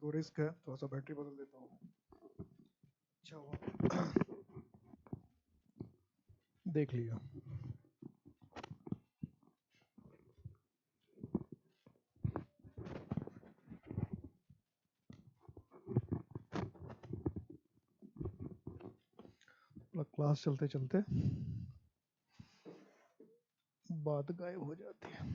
तो रिस्क है, थोड़ा सा बैटरी बदल देता हूँ। अच्छा हुआ देख लिया। क्लास चलते चलते बात गायब हो जाती है।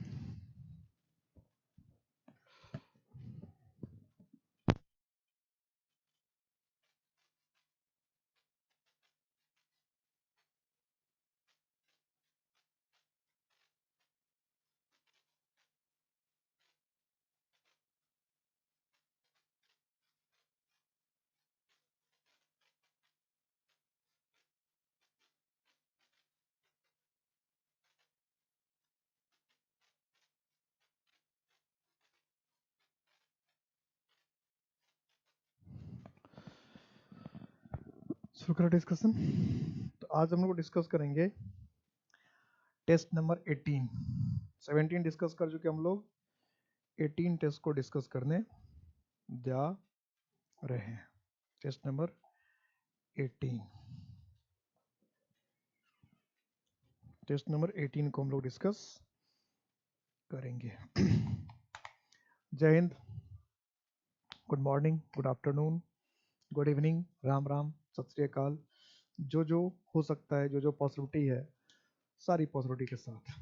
शुरू करो डिस्कशन। तो आज हम लोग डिस्कस करेंगे टेस्ट नंबर 18। 17 डिस्कस कर चुके हम लोग, 18 टेस्ट को डिस्कस करने जा रहे हैं। टेस्ट नंबर 18, टेस्ट नंबर 18 को हम लोग डिस्कस करेंगे। जय Hind, good morning, good afternoon, good evening, Ram Ram, सत श्री अकाल। जो हो सकता है, जो पॉसिबिलिटी है, सारी पॉसिबिलिटी के साथ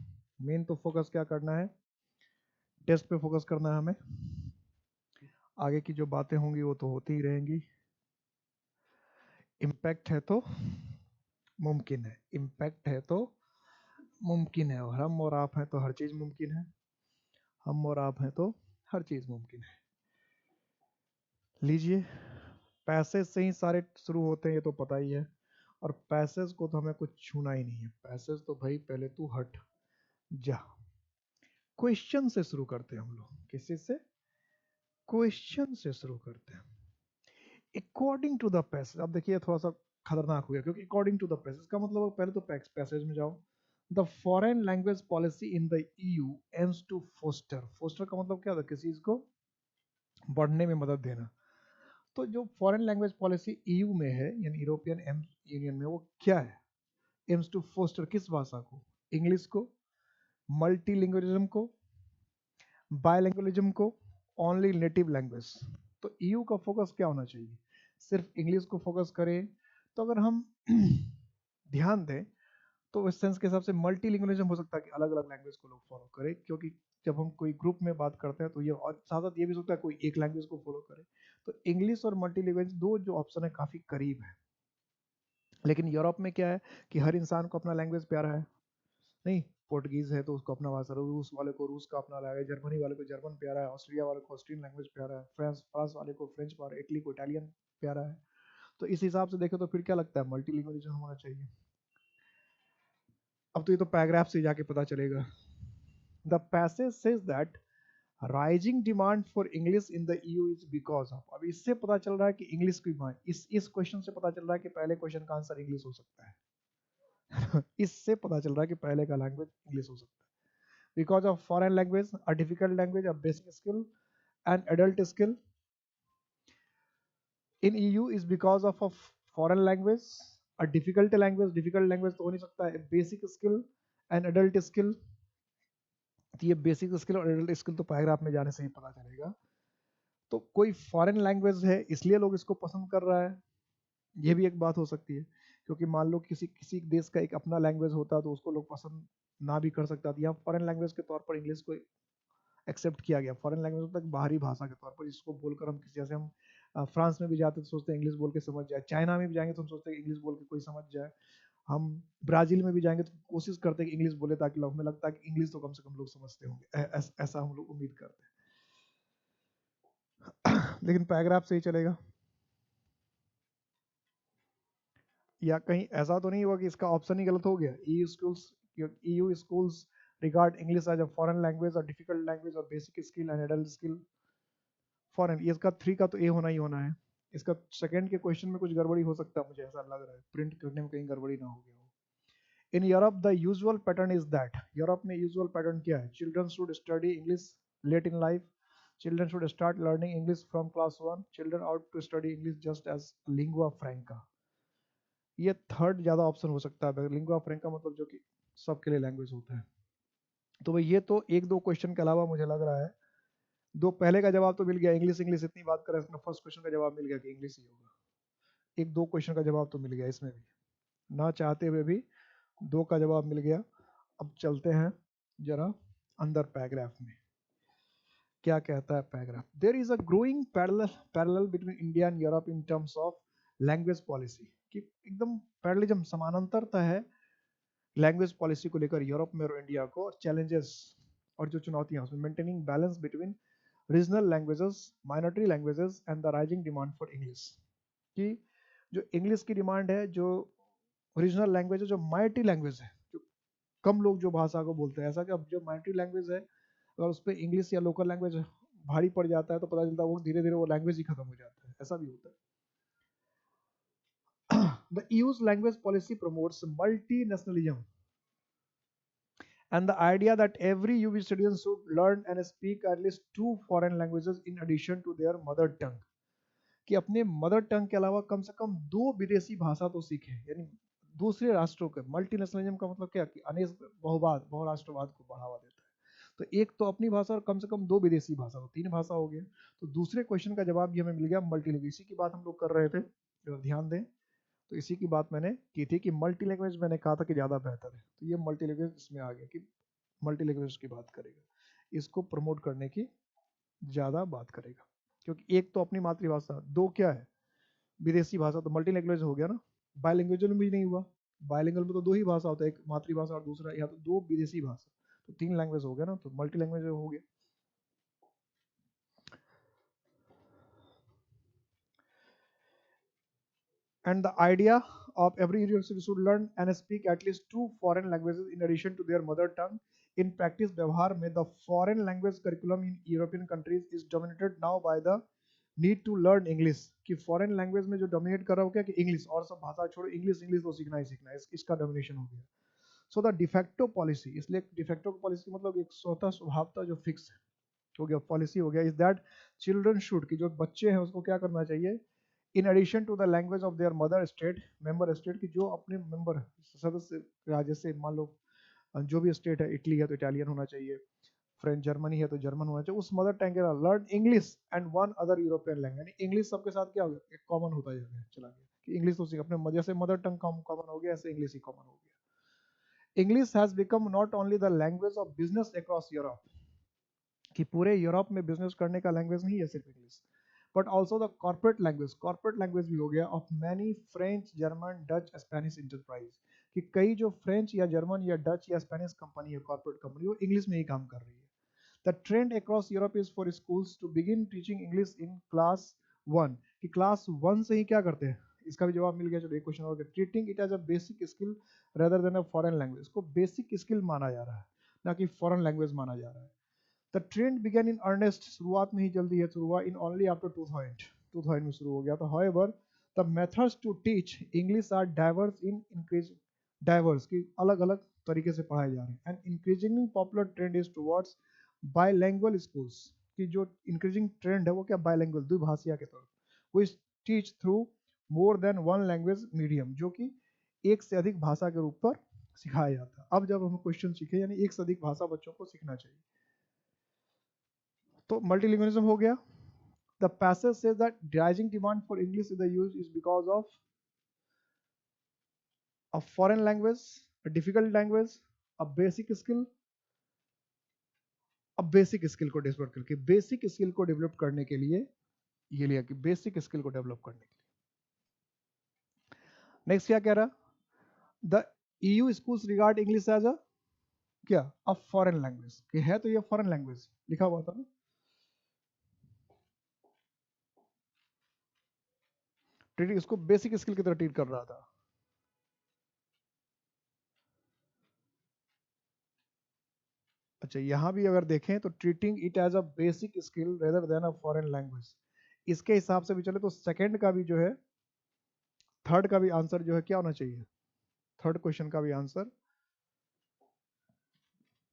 मेन तो फोकस क्या करना है, टेस्ट पे फोकस करना है हमें। आगे की जो बातें होंगी वो तो होती ही रहेंगी। इम्पैक्ट है तो मुमकिन है, इम्पैक्ट है तो मुमकिन है, और हम और आप हैं तो हर चीज़ मुमकिन है। हम और आप हैं तो हर चीज़ मुमकिन है। लीजिए, पैसेज से ही सारे शुरू होते हैं, ये तो पता ही है। और पैसेज को तो हमें कुछ छूना ही नहीं है। पैसेज तो भाई पहले तू हट जा। क्वेश्चन से शुरू करते हैं हम लोग। किसी से? क्वेश्चन से शुरू करते हैं। According to the passage. अब देखिए थोड़ा सा खतरनाक हो गया, क्योंकि अकॉर्डिंग टू द पैसेज का मतलब पहले तो पैसेज में जाओ। The foreign language policy in the EU aims to foster. Foster का मतलब क्या होता है? किसी चीज को बढ़ने में मदद देना। तो जो फॉरेन लैंग्वेज पॉलिसी ईयू में है, यानी यूरोपियन यूनियन में, वो क्या है? एम्स टू फोस्टर किस भाषा को? इंग्लिश को, मल्टीलिंग्विज्म को, बायलिंग्विज्म को, ओनली नेटिव लैंग्वेज। तो ईयू का फोकस क्या होना चाहिए? सिर्फ इंग्लिश को फोकस करें? तो अगर हम ध्यान दें तो इस सेंस के हिसाब से मल्टीलिंग्विज्म हो सकता है कि अलग अलग लैंग्वेज को लोग फॉलो करें, क्योंकि जब हम कोई ग्रुप में बात करते हैं तो ये, और साथ साथ ये भी सकता है कोई एक लैंग्वेज को फॉलो करे। तो इंग्लिश और मल्टीलिंग्वेज दो जो ऑप्शन है काफी करीब है। लेकिन यूरोप में क्या है कि हर इंसान को अपना लैंग्वेज प्यारा है। नहीं, पोर्टुगीज है तो उसको अपना भाषा, रूस वाले को रूस का अपना लैंग्वेज, जर्मनी वाले को जर्मन प्यारा है, ऑस्ट्रिया वाले को ऑस्ट्रियन लैंग्वेज प्यारा है, फ्रांस वाले को फ्रेंच प्यारा है, इटली को इटालियन प्यारा है। तो इस हिसाब से देखें तो फिर क्या लगता है? मल्टीलिंग्विज्म होना चाहिए। अब तो ये तो पैराग्राफ से जाके पता चलेगा। The passage says that rising demand for English in the EU is because of. अब इससे पता चल रहा है कि इंग्लिश की डिमांड, इस क्वेश्चन से पता चल रहा है कि पहले क्वेश्चन का आंसर इंग्लिश हो सकता है। इससे पता चल रहा है कि पहले का लैंग्वेज इंग्लिश हो सकता है। Because of foreign language, a difficult language, a basic skill, an adult skill in EU is because of a foreign language, a difficult language तो हो नहीं सकता है, basic skill, an adult skill। तो ये बेसिक स्किल और adult skill तो paragraph में जाने से ही पता चलेगा। तो कोई फॉरेन लैंग्वेज है इसलिए लोग इसको पसंद कर रहा है, ये भी एक बात हो सकती है। क्योंकि मान लो किसी किसी देश का एक अपना लैंग्वेज होता तो उसको लोग पसंद ना भी कर सकता था। यहाँ फॉरेन लैंग्वेज के तौर पर इंग्लिश को एक्सेप्ट किया गया। फॉरेन लैंग्वेज होता है बाहरी भाषा के तौर पर, जिसको बोलकर हम किसी, जैसे हम फ्रांस में भी जाते तो सोचते हैं इंग्लिश बोल के समझ जाए, चाइना में भी जाएंगे तो हम सोचते हैं इंग्लिश बोल के कोई समझ जाए, हम ब्राजील में भी जाएंगे तो कोशिश करते हैं कि इंग्लिश बोले, ताकि हमें लगता है कि इंग्लिश तो कम से कम लोग समझते होंगे। ऐसा हम लोग उम्मीद करते हैं। लेकिन पैराग्राफ से ही चलेगा? या कहीं ऐसा तो नहीं हुआ कि इसका ऑप्शन ही गलत हो गया? EU schools regard English as a foreign language, a difficult language, or basic skill and adult skill। Foreign, ये इसका 3 का तो ए होना ही होना है। इसका सेकंड के क्वेश्चन में कुछ गड़बड़ी हो सकता है, मुझे ऐसा लग रहा है, प्रिंट करने में कहीं गड़बड़ी ना हो गया हो। In Europe the usual pattern is that. Europe में यूजुअल पैटर्न क्या है? Children should study English late in life, Children should start learning English from class 1. Children ought to study English just as lingua franca. ये third ज़्यादा option हो सकता है, lingua फ्रैंका मतलब जो कि सबके लिए लैंग्वेज होता है। तो भाई ये तो एक दो क्वेश्चन के अलावा मुझे लग रहा है दो पहले का जवाब तो मिल गया, इंग्लिश इंग्लिश इतनी बात करें, फर्स्ट क्वेश्चन का जवाब मिल गया कि इंग्लिश ही होगा। एक दो क्वेश्चन का जवाब तो मिल गया इसमें भी, ना चाहते हुए भी दो का जवाब मिल गया। अब चलते हैं जरा अंदर पैराग्राफ में, क्या कहता है paragraph. There is a growing parallel between India and Europe in terms of language policy, कि एकदम पैरेललिज्म समानांतरता है लैंग्वेज पॉलिसी को लेकर यूरोप में और इंडिया को, और चैलेंजेस और जो चुनौतियां उसमें, maintaining balance between regional languages, minority languages and the rising demand for English, कि जो इंग्लिश की डिमांड है, जो रीजनल लैंग्वेज है, जो माइनॉरिटी लैंग्वेज है, जो कम लोग जो भाषा को बोलते हैं, ऐसा कि अब जो माइनॉरिटी लैंग्वेज है अगर उस पर इंग्लिश या लोकल लैंग्वेज भारी पड़ जाता है तो पता चलता है वो धीरे धीरे वो लैंग्वेज ही खत्म हो जाता है, ऐसा भी होता है। The EU's language policy promotes multinationalism and the idea that every UV student should learn and speak at least two foreign languages in addition to their mother tongue, कि अपने मदर टंग के अलावा कम से कम दो विदेशी भाषा तो सीखें, यानी दूसरे राष्ट्रों के। मल्टीनेशनलिज्म का मतलब क्या कि अनेक बहुवाद बहुराष्ट्रवाद को बढ़ावा देता है। तो एक तो अपनी भाषा और कम से कम दो विदेशी भाषा, तो तीन भाषा हो गया। तो दूसरे क्वेश्चन का जवाब भी हमें मिल गया मल्टी, इसी की बात हम लोग कर रहे थे, अगर ध्यान दें तो इसी की बात मैंने की थी कि मल्टी लैंग्वेज मैंने कहा था कि ज़्यादा बेहतर है, तो ये मल्टी लैंग्वेज इसमें आ गया कि मल्टी लैंग्वेज की बात करेगा, इसको प्रमोट करने की ज़्यादा बात करेगा, क्योंकि एक तो अपनी मातृभाषा, दो क्या है विदेशी भाषा, तो मल्टी लैंग्वेज हो गया ना। बायलिंगुअल में भी नहीं हुआ, बायलिंगुअल में तो दो ही भाषा होता है, एक मातृभाषा और दूसरा या तो दो विदेशी भाषा, तो तीन लैंग्वेज हो गया ना, तो मल्टी लैंग्वेज हो गया। And the idea of every university should learn and speak at least two foreign languages in addition to their mother tongue. In practice व्यवहार में the foreign language curriculum in European countries is dominated now by the need to learn English, कि foreign language में जो dominate कर रहा हो क्या कि English, और सब भाषा छोड़ो, English English तो सीखना ही सीखना है, इसका domination हो गया। So the de facto policy, इसलिए de facto policy मतलब एक स्वतः स्वभावता जो फिक्स हो गया, पॉलिसी हो गया, इज दैट चिल्ड्रन शुड, कि जो बच्चे हैं उसको क्या करना चाहिए, in addition to the language of their mother state, member state, की जो अपने मेंबर सदस्य राज्य से, मान लो जो भी स्टेट है, इटली है तो इटालियन होना चाहिए, फ्रेंच जर्मनी है तो जर्मन होना चाहिए, उस मदर टंग के learn English and one other European language, यानी इंग्लिश सबके साथ क्या हो गया, एक कॉमन होता जाएगा, चला गया कि इंग्लिश तो अपने जैसे मदर टंग कॉमन हो गया, ऐसे इंग्लिश ही कॉमन हो गया। English has become not only the language of business across Europe, कि पूरे यूरोप में बिजनेस करने का लैंग्वेज नहीं है सिर्फ English, but also the corporate language भी हो गया of many French German Dutch Spanish enterprise, कि कई जो फ्रेंच या जर्मन या डच या स्पेनिश कंपनी है, कॉर्पोरेट कंपनी, वो इंग्लिश में ही काम कर रही है। The trend across Europe is for schools to begin teaching English in class 1, कि क्लास 1 से ही क्या करते हैं, इसका भी जवाब मिल गया। चलो एक क्वेश्चन और, treating it as a basic skill rather than a foreign language, को बेसिक स्किल माना जा रहा है, ना कि फॉरेन लैंग्वेज माना जा रहा है। The trend began in earnest, शुरुआत में ही जल्दी है शुरू हुआ, इन ओनली आफ्टर 2000 में शुरू हो गया था। However the methods to teach English are diverse in increase, diverse की अलग अलग तरीके से पढ़ाए जा रहे हैं, and increasingly popular trend is towards bilingual schools, की जो इंक्रीजिंग ट्रेंड है वो क्या, बायलैंग्वेज, द्विभाषिया के तरफ, वो teach through more than one language medium, जो कि एक से अधिक भाषा के रूप पर सिखाया जाता है। अब जब हम क्वेश्चन सीखे, यानी एक से अधिक भाषा बच्चों को सीखना चाहिए, तो मल्टीलिंगुअलिज्म हो गया। The passage says that rising demand for English in the use is because of a foreign language, a difficult language, a basic skill, अब बेसिक स्किल को डेवलप करके, बेसिक स्किल को डेवलप करने के लिए ये लिया कि बेसिक स्किल को डेवलप करने के लिए। नेक्स्ट क्या कह रहा, the EU schools regard English as a क्या, अ फॉरेन लैंग्वेज, कि है तो ये फॉरेन लैंग्वेज लिखा हुआ था ना, ट्रीट इसको बेसिक स्किल की तरह ट्रीट कर रहा था। अच्छा यहाँ भी अगर देखें तो treating it as a basic skill rather than a foreign language, इसके हिसाब से भी चले तो सेकंड का भी जो है, थर्ड का भी आंसर जो है क्या होना चाहिए, थर्ड क्वेश्चन का भी आंसर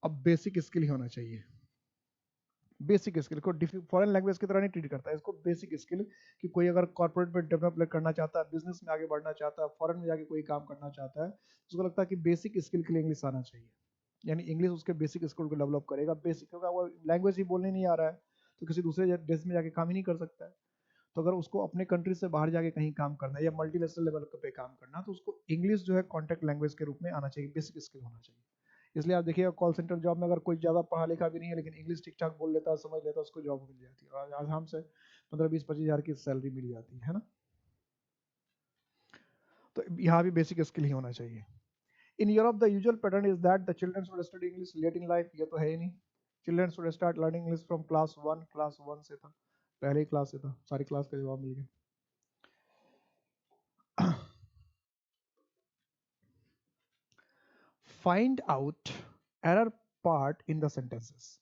अब बेसिक स्किल ही होना चाहिए। बेसिक स्किल को फॉरेन लैंग्वेज की तरह नहीं ट्रीट करता है इसको, बेसिक स्किल। कि कोई अगर कॉर्पोरेट में डेवलप करना चाहता है, बिजनेस में आगे बढ़ना चाहता है, फॉरेन में जाके कोई काम करना चाहता है, उसको लगता है कि बेसिक स्किल के लिए इंग्लिश आना चाहिए, यानी इंग्लिश उसके बेसिक स्किल को डेवलप करेगा। बेसिक, क्योंकि वो लैंग्वेज ही बोलने नहीं आ रहा है तो किसी दूसरे देश में जाके काम ही नहीं कर सकता है। तो अगर उसको अपने कंट्री से बाहर जाके कहीं काम करना है या मल्टीनेशनल लेवल पे काम करना है, तो उसको इंग्लिश जो है कॉन्टैक्ट लैंग्वेज के रूप में आना चाहिए, बेसिक स्किल होना चाहिए। इसलिए आप देखिएगा कॉल सेंटर जॉब में अगर कोई ज़्यादा पढ़ा लिखा भी नहीं है लेकिन इंग्लिश ठीक ठाक बोल लेता है, समझ लेता है, उसको जॉब मिल जाती है और आराम से 15-20-25 हज़ार की सैलरी मिल जाती है ना। तो यहाँ भी बेसिक स्किल ही होना चाहिए। In Europe the usual pattern is that the children should study English late in life, ये तो है ही नहीं। Children should start learning English from class 1 से था, पहले ही क्लास से था, सारी क्लास का जवाब मिल गया। Find out error part in the sentences,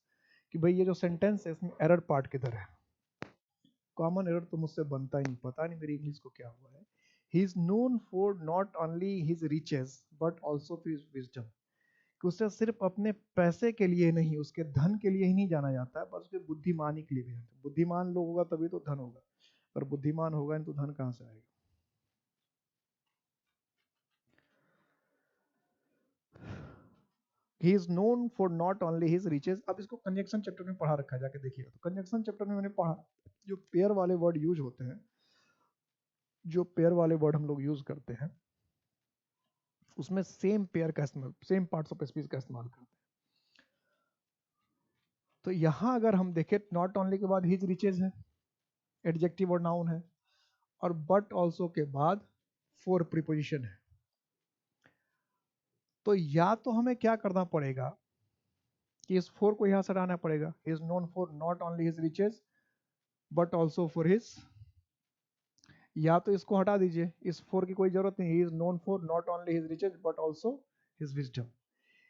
कि भाई ये जो सेंटेंस है इसमें एरर पार्ट किधर है। कॉमन एरर तो मुझसे बनता ही नहीं, पता नहीं मेरी इंग्लिश को क्या हुआ है। He is known for not only his riches but also for his wisdom, कि उसे सिर्फ अपने पैसे के लिए नहीं, उसके धन के लिए ही नहीं जाना जाता है, पर उसके बुद्धिमानी के लिए भी जाता है। बुद्धिमान लोग होगा तभी तो धन होगा, पर बुद्धिमान होगा नहीं तो धन कहाँ से आएगा। He is known for not only his riches. अब इसको कंजक्शन चैप्टर में पढ़ा रखा है, जाके देखिएगा तो कंजक्शन चैप्टर में मैंने पढ़ा जो पेयर वाले वर्ड यूज होते हैं, जो पेयर वाले वर्ड हम लोग यूज करते हैं उसमें सेम पेयर का इस्तेमाल, सेम पार्ट्स ऑफ स्पीच का इस्तेमाल करते हैं। तो यहां अगर हम देखें नॉट ओनली के बाद हिज रिचेज है, एडजेक्टिव और नाउन है, और बट ऑल्सो के बाद फोर प्रीपोजिशन है। तो या तो हमें क्या करना पड़ेगा कि इस फोर को यहां से हटाना पड़ेगा, he is known for not only his riches but also for his, या तो इसको हटा दीजिए, इस फोर की कोई जरूरत नहीं, he is known for not only his riches but also his wisdom.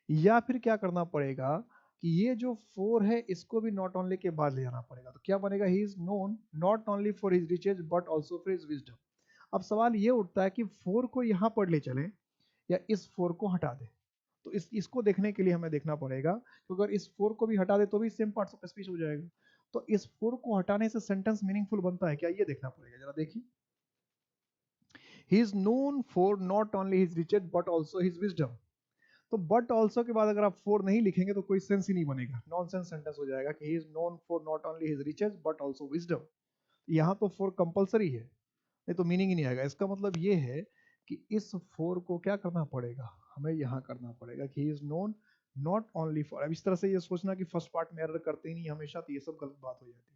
या फिर क्या करना पड़ेगा कि ये जो फोर है इसको भी नॉट ओनली के बाद ले जाना पड़ेगा, तो क्या बनेगा, he is known not only for his riches but also for his wisdom. अब सवाल ये उठता है कि फोर को यहां पर ले चले या इस फोर को हटा दे। तो इसको देखने के लिए हमें देखना पड़ेगा कि अगर इस फोर को भी हटा दे तो भी सेम पार्ट्स ऑफ स्पीच हो जाएगा। तो इस फोर को हटाने से सेंटेंस मीनिंगफुल बनता है क्या, ये देखना पड़ेगा। जरा देखिए, he is known for not only his riches but also his wisdom. तो बट ऑल्सो के बाद अगर आप फोर नहीं लिखेंगे तो कोई सेंस ही नहीं बनेगा, नॉनसेंस सेंटेंस हो जाएगा कि he is known for not only his riches but also wisdom. यहाँ तो फोर कंपलसरी है, नहीं तो मीनिंग ही नहीं आएगा। इसका मतलब ये है कि इस फोर को क्या करना पड़ेगा, हमें यहाँ करना पड़ेगा कि he is known not only for. अब इस तरह से ये सोचना कि फर्स्ट पार्ट में एरर करते ही नहीं हमेशा, तो ये सब गलत बात हो जाती है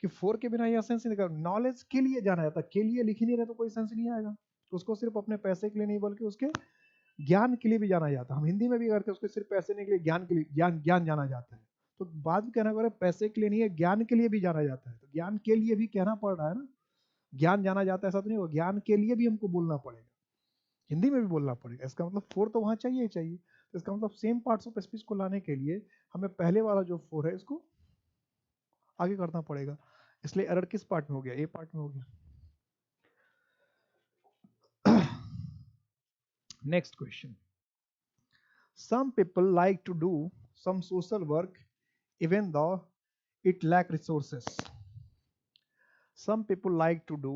कि फोर के बिना यह सेंस नहीं देगा। नॉलेज के लिए जाना जाता, के लिए लिख ही नहीं रहे तो कोई सेंस नहीं आएगा। तो उसको सिर्फ अपने पैसे के लिए नहीं बल्कि उसके ज्ञान के लिए भी जाना जाता है। हम हिंदी में भी करते हैं, उसको सिर्फ पैसे नहीं के लिए ज्ञान के लिए, ज्ञान ज्ञान जाना जाता है। तो बात भी कहना पड़े पैसे के लिए नहीं है, ज्ञान के लिए भी जाना जाता है। तो ज्ञान के लिए भी कहना पड़ रहा है ना, ज्ञान जाना जाता है ऐसा तो नहीं होगा, ज्ञान के लिए भी हमको बोलना पड़ेगा, हिंदी में भी बोलना पड़ेगा। इसका मतलब फोर तो वहां चाहिए ही चाहिए। तो इसका मतलब सेम पार्ट्स ऑफ स्पीच को लाने के लिए हमें पहले वाला जो फोर है इसको आगे करना पड़ेगा। इसलिए एरर किस पार्ट में हो गया, ए पार्ट में हो गया। Next question, some people like to do some social work even though it lack resources। some people like to do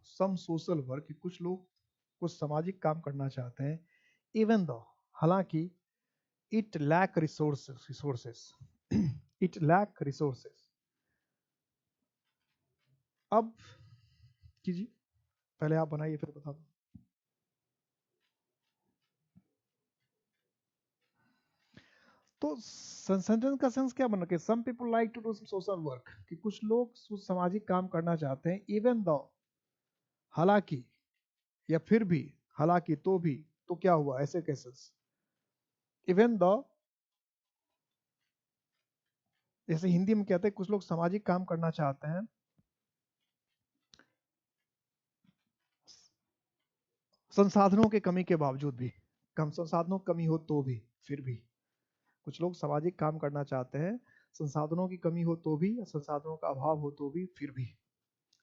some social work, कुछ लोग कुछ सामाजिक काम करना चाहते हैं, even though हालांकि it lack resources it lack resources। अब कीजिए, पहले आप बनाइए फिर बता दो। तो सेंटेंस का सेंस क्या बना कि some people like to do social work, कि कुछ लोग सामाजिक काम करना चाहते हैं, इवन दो हालांकि, या फिर भी, हालांकि तो भी, तो क्या हुआ ऐसे केसेस, इवन दो, जैसे हिंदी में कहते हैं कुछ लोग सामाजिक काम करना चाहते हैं संसाधनों के कमी के बावजूद भी, कम संसाधनों की कमी हो तो भी, फिर भी कुछ लोग सामाजिक काम करना चाहते हैं, संसाधनों की कमी हो तो भी, संसाधनों का अभाव हो तो भी, फिर भी,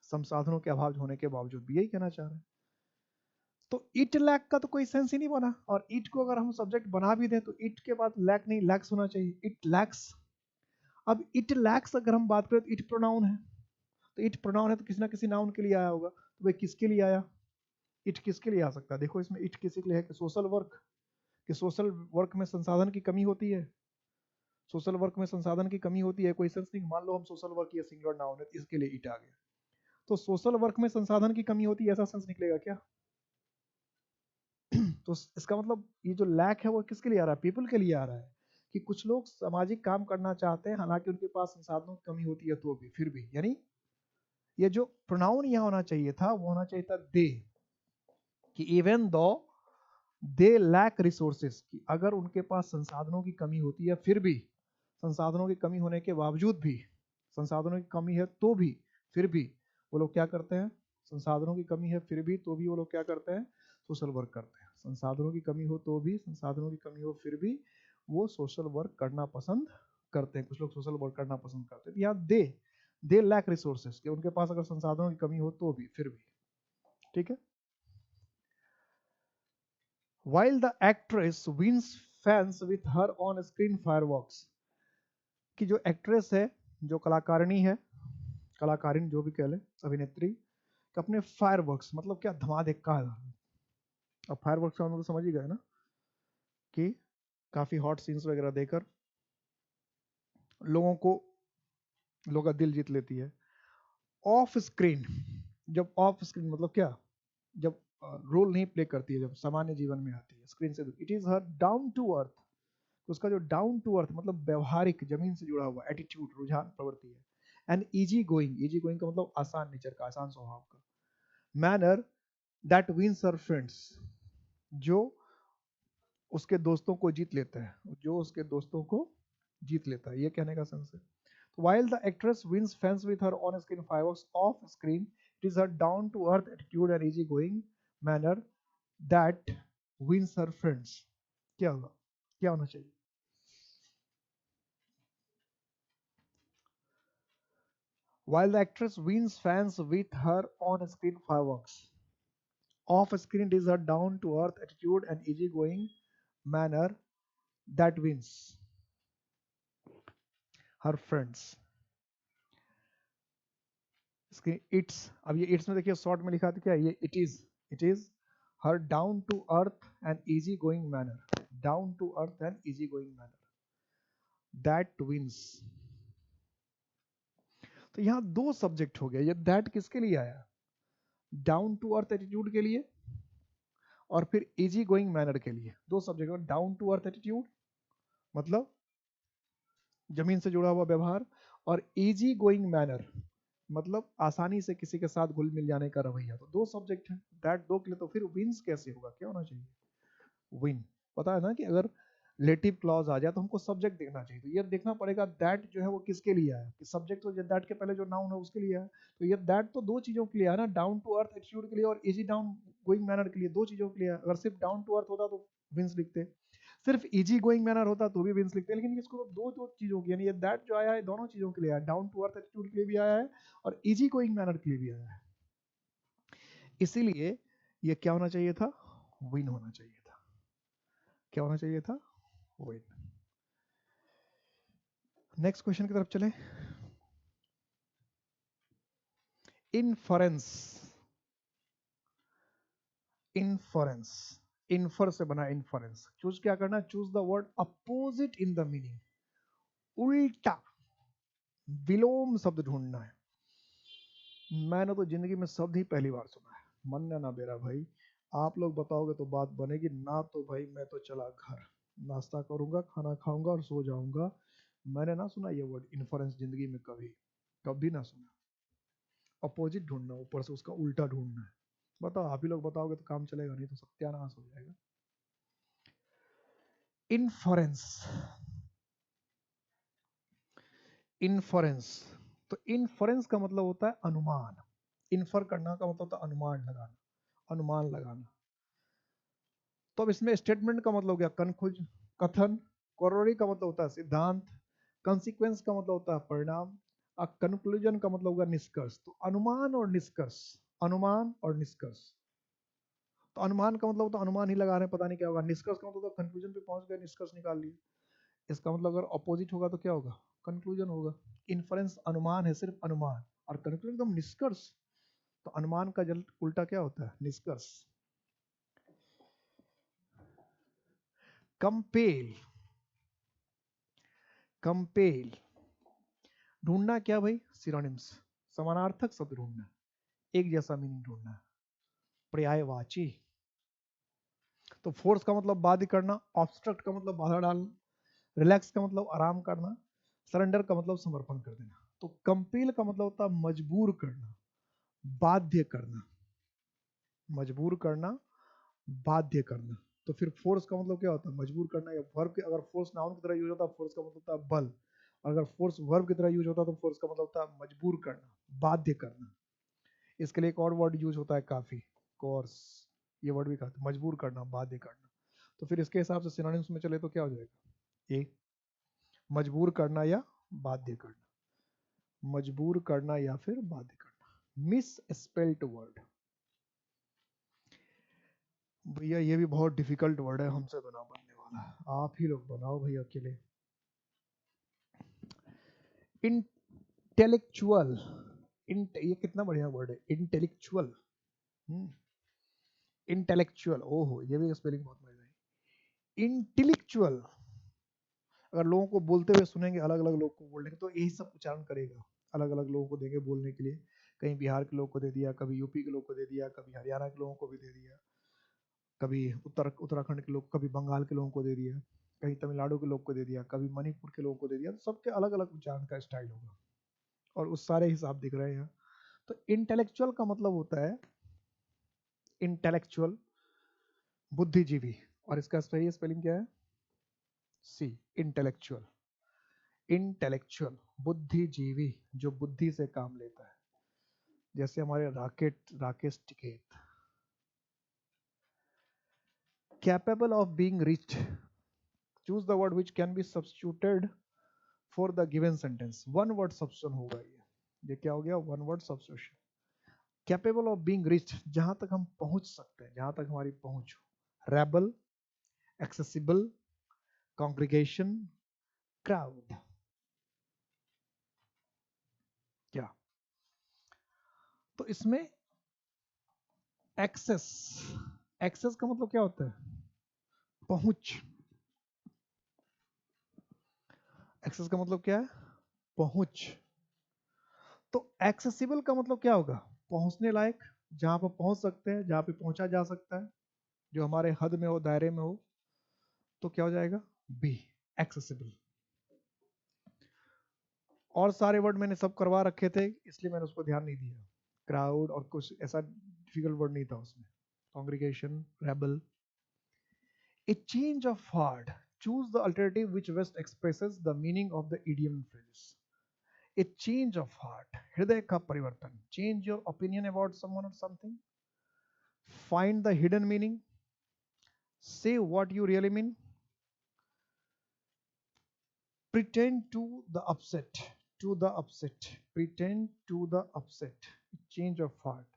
संसाधनों के अभाव होने के बावजूद भी, यही कहना चाह रहे हैं। तो इट लैक का तो कोई सेंस ही नहीं बना, और इट को अगर हम सब्जेक्ट बना भी दें तो इट के बाद लैक नहीं, लैक्स होना चाहिए, इट लैक्स। अब इट लैक्स अगर हम बात करें तो इट प्रोनाउन है, तो इट प्रोनाउन है तो किसी ना किसी नाउन के लिए आया होगा, तो वह किसके लिए आया, इट किसके लिए आ सकता है, देखो इसमें इट किसी के लिए है कि सोशल वर्क, कि सोशल वर्क में संसाधन की कमी होती है, सोशल वर्क में संसाधन की कमी होती है, कोई सेंस नहीं, मान लो हम सोशल वर्क ये सिंगुलर नाउन है, इसके लिए इट आ गया, तो सोशल वर्क में संसाधन की कमी होती है ऐसा सेंस निकलेगा क्या? तो इसका मतलब ये जो लैक है वो किसके लिए आ रहा है, पीपल के लिए आ रहा है, कि कुछ लोग सामाजिक काम करना चाहते हैं हालांकि उनके पास संसाधनों की कमी होती है तो भी, फिर भी, यानी ये जो प्रोनाउन यहाँ होना चाहिए था वो होना चाहिए था दे, कि even though they lack resources, कि अगर उनके पास संसाधनों की कमी होती है फिर भी, संसाधनों की कमी होने के बावजूद भी, संसाधनों की कमी है तो भी, फिर भी वो लोग क्या करते हैं, संसाधनों की कमी है फिर भी तो भी वो लोग क्या करते हैं, सोशल वर्क करते हैं, संसाधनों की कमी हो तो भी, संसाधनों की कमी हो फिर भी वो सोशल वर्क करना पसंद करते हैं, कुछ लोग सोशल वर्क करना पसंद करते हैं, यहाँ दे लैक रिसोर्सेस, कि उनके पास अगर संसाधनों की कमी हो तो भी, फिर भी, ठीक है। While the actress wins fans with her on-screen fireworks, कि जो एक्ट्रेस है, जो कलाकारिणी है, कलाकारिणी जो भी कह ले, अभिनेत्री, कि अपने फायरवर्क्स मतलब क्या, धमाधक्का, अब फायरवर्क्स का मतलब तो समझ ही गए ना, कि काफी हॉट सीन्स वगैरह देकर लोगों को, लोगों का दिल जीत लेती है। ऑफ स्क्रीन, जब ऑफ स्क्रीन मतलब क्या, जब रोल नहीं प्ले करती है, जब सामान्य जीवन में आती है स्क्रीन से, it is her down to earth, तो उसका जो डाउन टू अर्थ मतलब व्यवहारिक, जमीन से जुड़ा हुआ एटीट्यूड, रुझान, प्रवृत्ति है, एंड इजी गोइंग का मतलब आसान नेचर का, आसान स्वभाव का, manner that wins her friends, जो उसके दोस्तों को जीत लेता है, जो उसके दोस्तों को जीत लेता है, ये कहने का सेंस है। While the actress wins fans with her on-screen fireworks, off-screen, it is her down-to-earth attitude and easygoing manner that wins her friends. क्या होगा, क्या होना चाहिए? While the actress wins fans with her on-screen fireworks, off-screen, it is her down-to-earth attitude and easygoing manner that wins her friends. इसके it's, अब ये it's में देखिए शॉर्ट में लिखा था क्या, ये it is her down to earth and easy going manner, down to earth and easy going manner that wins, तो यहाँ दो सब्जेक्ट हो गया, ये दैट किसके लिए आया, डाउन टू अर्थ एटीट्यूड के लिए, और फिर इजी गोइंग मैनर के लिए, दो subject, down to earth attitude मतलब जमीन से जुड़ा हुआ व्यवहार, और इजी गोइंग मैनर मतलब आसानी से किसी के साथ घुल मिल जाने का रवैया, तो दो सब्जेक्ट है, दैट दो के लिए, तो फिर विंस कैसे होगा, क्या होना चाहिए, विन, पता है ना कि अगर रिलेटिव क्लॉज आ जाए तो हमको सब्जेक्ट देखना चाहिए, तो ये देखना पड़ेगा दैट जो है वो किसके लिए आया, कि सब्जेक्ट तो दैट के पहले जो नाउन है उसके लिए आया, तो ये दैट तो दो चीजों के लिए आया ना, डाउन टू अर्थ एटीट्यूड के लिए और इजी डाउन गोइंग मैनर के लिए, दो चीजों के लिए आया, अगर सिर्फ डाउन टू अर्थ होता तो विंस लिखते, सिर्फ इजी गोइंग मैनर होता तो भी विंस लिखते, लेकिन इसको तो दो दो चीजों की, यानी ये दैट जो आया है दोनों चीजों के लिए आया, डाउन टू अर्थ एटीट्यूड के लिए भी आया है और इजी गोइंग मैनर के लिए भी आया है, इसीलिए ये क्या होना चाहिए था, विन होना चाहिए था, क्या होना चाहिए था, विन। नेक्स्ट क्वेश्चन की तरफ चले, इनफरेंस, इनफरेंस, इनफर से बना इनफरेंस, चूज क्या करना, choose the word opposite in the meaning, उल्टा, विलोम शब्द ढूंढना है, मैंने तो जिंदगी में शब्द ही पहली बार सुना है, मन ना बेरा भाई, आप लोग बताओगे तो बात बनेगी ना, तो भाई मैं तो चला घर, नाश्ता करूंगा, खाना खाऊंगा और सो जाऊंगा, मैंने ना सुना ये वर्ड इन्फ्लुएंस जिंदगी में, कभी कभी ना सुना, अपोजिट ढूंढना, ऊपर से उसका उल्टा ढूंढना है, बताओ आप ही लोग बताओगे तो काम चलेगा, नहीं तो सत्यानाश हो जाएगा। इन्फ्लुएंस, इन्फ्लुएंस, तो इन्फ्लुएंस का मतलब होता है अनुमान, इन्फर करना का मतलब होता है अनुमान लगाना, अनुमान लगाना, तो अब इसमें स्टेटमेंट का मतलब क्या, कनखुज, कथन, कोरोरी का मतलब होता है सिद्धांत, कंसिक्वेंस का मतलब होता है परिणाम, और कंक्लूजन का मतलब होगा निष्कर्ष, तो अनुमान और निष्कर्ष, अनुमान और निष्कर्ष, तो अनुमान का मतलब तो अनुमान ही लगा रहे हैं, पता नहीं क्या होगा, निष्कर्ष का मतलब कंक्लूजन पे पहुंच गए, निष्कर्ष निकाल लिए, इसका मतलब अगर अपोजिट होगा तो क्या होगा, कंक्लूजन होगा। इन्फरेंस अनुमान है, सिर्फ अनुमान, और कंक्लूजन एकदम निष्कर्ष। तो अनुमान का जल उल्टा क्या होता है? निष्कर्ष। कंपेल, कंपेल ढूंढना क्या भाई? सिनोनिम्स, समानार्थक शब्द ढूंढना, एक जैसा मीनिंग ढूंढना, पर्यायवाची। तो फोर्स का मतलब बाध्य करना, ऑब्स्ट्रक्ट का मतलब बाधा डालना, रिलैक्स का मतलब आराम करना, सरेंडर का मतलब समर्पण कर देना। तो कंपेल का मतलब होता है मजबूर करना, बाध्य करना, मजबूर करना, बाध्य करना। तो फिर फोर्स का मतलब क्या होता है? मजबूर करना। या वर्ब के, अगर फोर्स नाउन की तरह यूज होता है, फोर्स का मतलब होता है बल, और अगर फोर्स वर्ब की तरह यूज होता है तो फोर्स का मतलब होता है मजबूर करना, बाध्य करना। इसके लिए एक और वर्ड यूज होता है काफी, कोर्स, ये वर्ड भी कहते हैं, मजबूर करना, बाध्य करना। तो फिर इसके हिसाब से सिनोनिम्स में चले तो क्या हो जाएगा? ए, मजबूर करना या बाध्य करना, मजबूर करना या फिर बाध्य करना। मिस स्पेल्ट वर्ड, भैया ये भी बहुत डिफिकल्ट वर्ड है, हमसे तो ना बनने वाला, आप ही लोग बनाओ भैया अकेले। इंटेलेक्चुअल, ये कितना बढ़िया वर्ड है, इंटेलेक्चुअल। इंटेलेक्चुअल, ओहो ये भी स्पेलिंग बहुत मजा है। इंटेलेक्चुअल, अगर लोगों को बोलते हुए सुनेंगे, अलग अलग लोग को बोलने तो यही सब उच्चारण करेगा, अलग अलग लोगों को देंगे बोलने के लिए। कहीं बिहार के लोग को दे दिया, कभी यूपी के लोग को दे दिया, कभी हरियाणा के लोगों को भी दे दिया, कभी उत्तराखंड के लोग, कभी बंगाल के लोगों को दे दिया, कहीं तमिलनाडु के लोग को दे दिया, कभी मणिपुर के लोगों को दे दिया। तो सबके अलग अलग उच्चारण का स्टाइल होगा, और उस सारे हिसाब दिख रहे हैं यहाँ। तो इंटेलेक्चुअल का मतलब होता है, इंटेलेक्चुअल बुद्धिजीवी, और इसका सही स्पेलिंग क्या है? सी, इंटेलेक्चुअल। इंटेलेक्चुअल बुद्धिजीवी, जो बुद्धि से काम लेता है, जैसे हमारे Rakesh Tikait. Capable of being rich, choose the word which can be substituted for the given sentence. One word substitution होगा ये क्या हो गया? One word substitution. Capable of being rich, जहां तक हम पहुंच सकते हैं, जहां तक हमारी पहुंच हो। Rebel, accessible, congregation, crowd. क्या? तो इसमें एक्सेस, एक्सेस का मतलब क्या होता है? पहुंच। एक्सेस का मतलब क्या है? पहुंच। तो एक्सेसिबल का मतलब क्या होगा? पहुंचने लायक, जहां पर पहुंच सकते हैं, जहां पे पहुंचा जा सकता है, जो हमारे हद में हो, दायरे में हो। तो क्या हो जाएगा? B, accessible. और सारे वर्ड मैंने सब करवा रखे थे, इसलिए मैंने उसको ध्यान नहीं दिया। क्राउड और कुछ ऐसा डिफिकल्ट वर्ड नहीं था उसमें। Congregation, rebel. A change of heart. Choose the alternative which best expresses the meaning of the idiom phrase. A change of heart. हृदय का परिवर्तन. Change your opinion about someone or something. Find the hidden meaning. Say what you really mean. Pretend to the upset. To the upset. Pretend to the upset. Change of heart.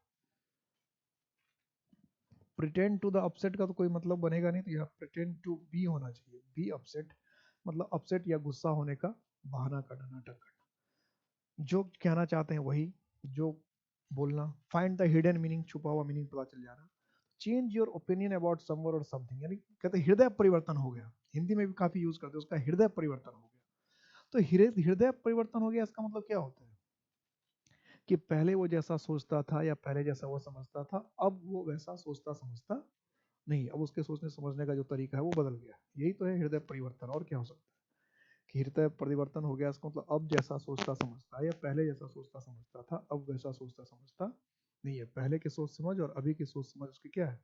Pretend to the upset का तो कोई मतलब बनेगा नहीं, तो यहाँ pretend to be होना चाहिए. Be upset मतलब upset या गुस्सा होने का बहाना करना, नाटक करना। जो कहना चाहते हैं वही, जो बोलना। फाइंड द हिडन मीनिंग, छुपा हुआ मीनिंग पता चल जाना। Change your opinion about someone और समथिंग, यानी कहते हैं हृदय परिवर्तन हो गया। हिंदी में भी काफी यूज करते हैं उसका, हृदय परिवर्तन हो गया। तो हृदय परिवर्तन हो गया, इसका मतलब क्या होता है? कि पहले वो जैसा सोचता था या पहले जैसा वो समझता था, अब वो वैसा सोचता समझता नहीं। अब उसके सोचने समझने का जो तरीका है वो बदल गया। यही तो है हृदय परिवर्तन, और क्या हो सकता है? कि हृदय परिवर्तन हो गया, इसका मतलब अब जैसा सोचता समझता है, या पहले जैसा सोचता समझता था अब वैसा सोचता समझता नहीं है। पहले की सोच समझ और अभी की सोच समझ उसकी क्या है?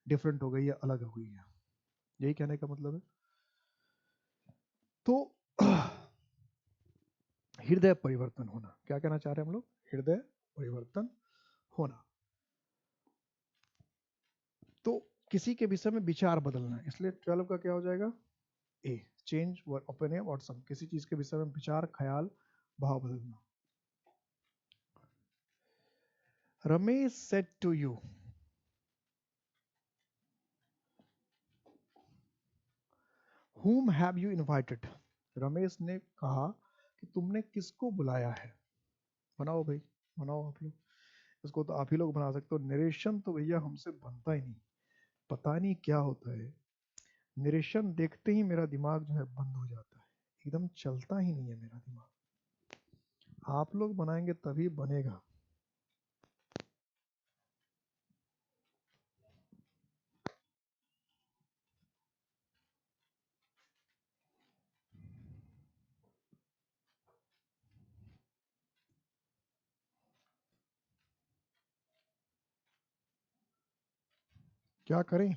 डिफरेंट हो गई है, अलग हो गई है। यही कहने का मतलब है। तो हृदय परिवर्तन होना, क्या कहना चाह रहे हैं हम लोग? हृदय परिवर्तन होना। तो किसी के विषय में विचार बदलना, इसलिए 12 का क्या हो जाएगा? ए, चेंज ओपिनियन और सम, किसी चीज के विषय में विचार, ख्याल, भाव बदलना। Ramesh said to you, whom have you invited? Ramesh ने कहा कि तुमने किसको बुलाया है। बनाओ भाई, बनाओ आप लोग। इसको तो आप ही लोग बना सकते हो। नरेशन तो भैया हमसे बनता ही नहीं, पता नहीं क्या होता है। नरेशन देखते ही मेरा दिमाग जो है बंद हो जाता है, एकदम चलता ही नहीं है मेरा दिमाग। आप लोग बनाएंगे तभी बनेगा। क्या करें।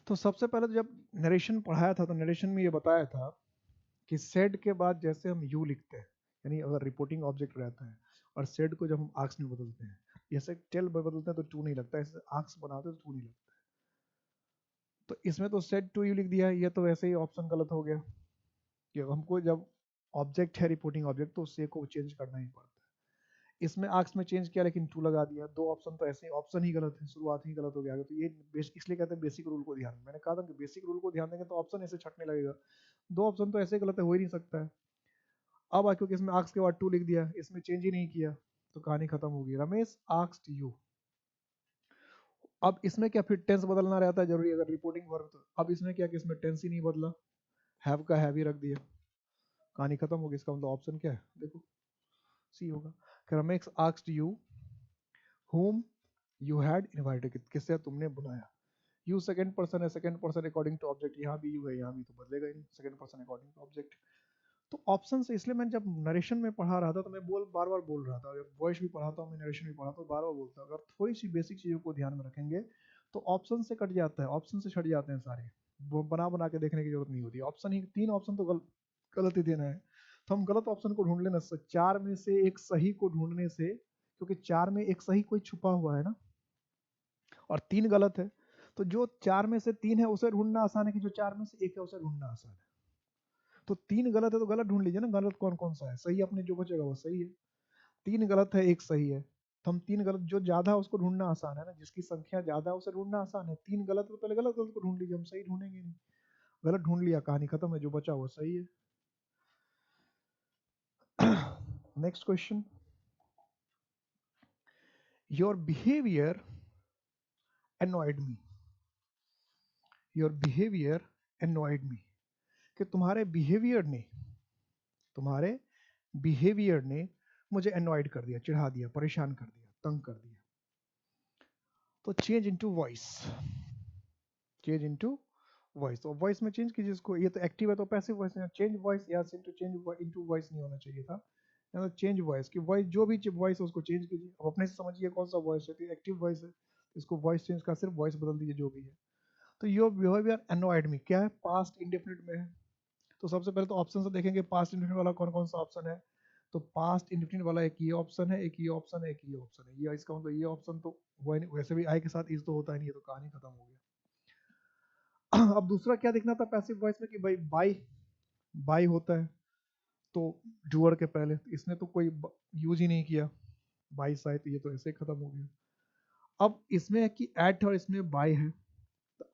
तो सबसे पहले तो जब नरेशन पढ़ाया था तो नरेशन में ये बताया था कि सेड के बाद जैसे हम यू लिखते हैं, यानी अगर रिपोर्टिंग ऑब्जेक्ट रहता है और सेड को जब हम आर्क्स में बदलते हैं, जैसे टेल में बदलते हैं तो टू नहीं लगता, ऐसे आर्क्स बनाते हैं तो टू नहीं लगता। तो इसमें तो सेड टू यू लिख दिया है, ये तो वैसे ही ऑप्शन गलत हो गया कि हमको जब ऑब्जेक्ट है रिपोर्टिंग ऑब्जेक्ट तो उससे को चेंज करना ही पड़ता है। इसमें आर्क्स में चेंज किया लेकिन टू लगा दिया, दो ऑप्शन तो ऐसे ही ऑप्शन ही गलत है, शुरुआत ही गलत हो गया। तो ये इसलिए कहते हैं बेसिक रूल को ध्यान, मैंने कहा था कि बेसिक रूल को ध्यान देंगे तो ऑप्शन ऐसे छटने लगेगा। दो ऑप्शन तो ऐसे गलत है, हो ही नहीं सकता है। अब क्योंकि इसमें आर्क्स के बाद टू लिख दिया, इसमें चेंज ही नहीं किया, तो कहानी खत्म होगी। Ramesh asked you. अब इसमें क्या फिर टेंस बदलना रहता है जरूरी अगर रिपोर्टिंग वर्ब तो। अब इसमें क्या कि इसमें टेंस ही नहीं बदला, हैव का हैव ही रख दिया, कहानी खत्म होगी। इसका मतलब ऑप्शन क्या है देखो, सी होगा। Ramesh asked you whom you had invited, किससे तुमने बुलाया। यू सेकंड पर्सन है, second person according to object, यहाँ भी यू है, यहाँ भी तो बदलेगा ही नहीं, second person according to object. तो ऑप्शन से इसलिए मैं जब नरेशन में पढ़ा रहा था तो मैं बार बार बोल रहा था, जब वॉइस भी पढ़ाता हूँ मैं नरेशन भी पढ़ाता हूँ बार बार बोलता हूँ, अगर थोड़ी सी बेसिक चीज़ों को ध्यान में रखेंगे तो ऑप्शन से कट जाता है, ऑप्शन से छट जाते हैं सारे, वो बना बना के देखने की जरूरत नहीं होती। ऑप्शन ही तीन ऑप्शन तो गलत ही देना है, तो हम गलत ऑप्शन को ढूंढ लेना, चार में से एक सही को ढूंढने से, क्योंकि चार में एक सही कोई छुपा हुआ है ना, और तीन गलत है, तो जो चार में से तीन है उसे ढूंढना आसान है कि जो चार में से एक है उसे ढूंढना आसान है। तो तीन गलत है तो गलत ढूंढ लीजिए ना, गलत कौन कौन सा है, सही अपने जो बचेगा वो सही है। तीन गलत है एक सही है, तो हम तीन गलत, जो ज्यादा है उसको ढूंढना आसान है ना, जिसकी संख्या ज्यादा है उसे ढूंढना आसान है। तीन गलत है तो पहले गलत गलत को ढूंढ लीजिए, हम सही ढूंढेंगे नहीं। गलत ढूंढ लिया, कहानी खत्म है, जो बचा वो सही है। Next question, your behaviour annoyed me, your behaviour annoyed मी, कि तुम्हारे बिहेवियर ने मुझे अनॉयड कर दिया, चिढ़ा दिया, परेशान कर दिया, तंग कर दिया। तो change into voice, change into voice, तो वॉइस में चेंज कीजिए इसको, ये तो एक्टिव है तो पैसिव वॉइस है, चेंज वॉइस या इनटू चेंज इनटू वॉइस नहीं होना चाहिए था, या तो चेंज वॉइस की वॉइस, जो भी वॉइस है उसको चेंज कीजिए। अब अपने से समझिए कौन सा वॉइस है, तो एक्टिव वॉइस है, इसको वॉइस चेंज का सिर्फ वॉइस बदल दीजिए जो भी है। तो योर बिहेवियर अनॉयड मी क्या है, पास्ट इंडेफिनिट में है। तो सबसे पहले तो ऑप्शन से देखेंगे पास्ट इंडेफिनिट वाला कौन कौन सा ऑप्शन है। तो पास्ट इंडेफिनिट वाला एक ये ऑप्शन है, एक ये ऑप्शन है, एक ये ऑप्शन है, ये इसका मतलब ये ऑप्शन तो वैसे भी आई के साथ इज तो होता ही नहीं है, तो कहानी खत्म हो गया। अब दूसरा क्या देखना था पैसिव वॉइस में कि भाई बाई, बाई होता है तो डूअर के पहले, इसने तो कोई यूज ही नहीं किया बाई साई, तो ये तो ऐसे ही खत्म हो गया। अब इसमें है कि एट और इसमें बाय है,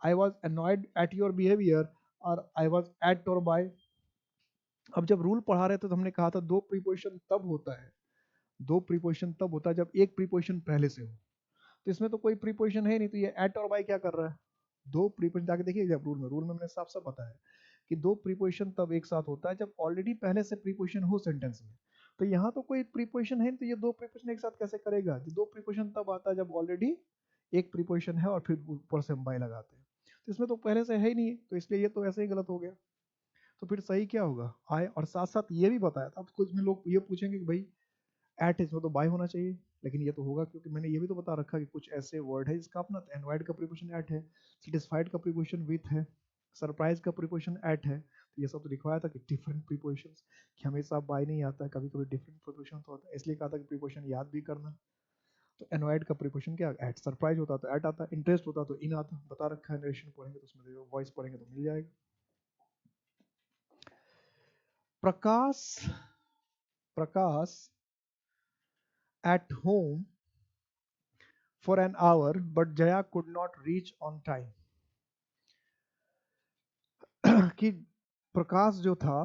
I was annoyed at your behaviour और आई वॉज एट और बाय। अब जब रूल पढ़ा रहे थे तो हमने कहा था दो प्रीपोजिशन तब होता है, दो प्रीपोजिशन तब होता है जब एक प्रीपोजिशन पहले से हो। तो इसमें तो कोई प्रीपोजिशन है नहीं, तो ये एट और बाय क्या कर रहा है, दो प्रीपोजिशन जाके देखिए जब रूल में मैंने साफ साफ बताया कि दो प्रीपोजिशन तब एक साथ होता है जब ऑलरेडी पहले से प्रीपोजिशन हो सेंटेंस में। तो यहाँ तो कोई प्रीपोजिशन है नहीं, तो ये दो प्रीपोजिशन एक साथ कैसे करेगा, दो प्रीपोजिशन तब आता है जब ऑलरेडी एक प्रीपोजिशन है और फिर ऊपर से हम बाय लगाते हैं। तो इसमें तो पहले से है ही नहीं, तो इसलिए ये तो ऐसे ही गलत हो गया। तो फिर सही क्या होगा, आए। और साथ साथ ये भी बताया था, अब कुछ में लोग ये पूछेंगे कि भाई एट इसमें तो बाय होना चाहिए, लेकिन ये तो होगा क्योंकि मैंने ये भी तो बता रखा कि कुछ ऐसे वर्ड है जिसका अपना एनवाइड का प्रीपोजिशन एट है, सेटिस्फाइड का प्रीपोजिशन विथ है, सरप्राइज का प्रीपोजिशन एट है, तो ये सब तो लिखवाया था कि डिफरेंट प्रीपोजिशंस, कि हमेशा बाय नहीं आता है, कभी कभी डिफरेंट प्रीपोजिशन तो आता है, इसलिए कहा था कि प्रीपोजिशन याद भी करना। तो एनवाइड का प्रीपोजिशन क्या एट, सरप्राइज होता तो एट आता, इंटरेस्ट होता तो इन आता, बता रखा है, नरेशन पढ़ेंगे तो उसमें वॉइस पढ़ेंगे तो मिल जाएगा। प्रकाश, प्रकाश at home for an hour, but Jaya could not reach on time. कि प्रकाश जो था